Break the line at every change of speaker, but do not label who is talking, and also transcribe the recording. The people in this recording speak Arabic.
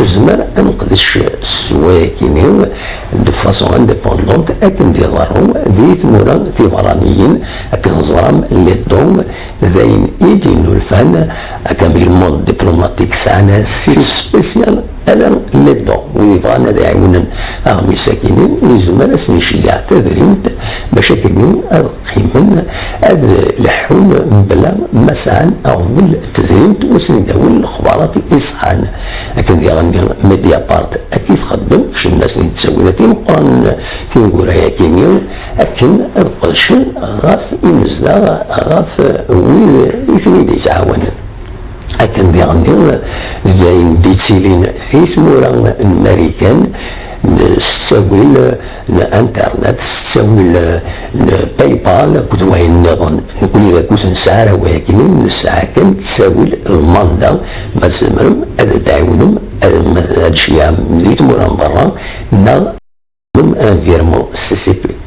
نزمر نقدش السوايع كيني دو فاسون انديبوندونت اكن دي ضرهم دي ثمورا تيبرانيين اكن زرام لي دوم ذاين يدينو الفن اكن الموند دبلوماتيك ساعنا سي سبيسيال انا لي دون ويبغانا داعونا اغمي ساكنين يزمر اسني شياع تذريمت باش كينين قيمن هذا لحون بلا مسعى افضل تذريمت وسني داول الاخبارات اصحان لكن دي غني ميديا بارت اكيد خدم شي الناس اللي تسوي تيمقرن تيقول هيا كينيو لكن القرش غاف يمزدا غاف ويد يثني يتعاون لكن دي غني جايين ديتيلين في ثمورا الامريكان تساوي الانترنت تساوي الباي بال كنت وين نظن نقول اذا كنت نسعر ولكن الساعه كانت تساوي الماندا ما تسمرم هذا تعاونهم هذا الشيء مديت مورا برا نا انفيرمون سي بي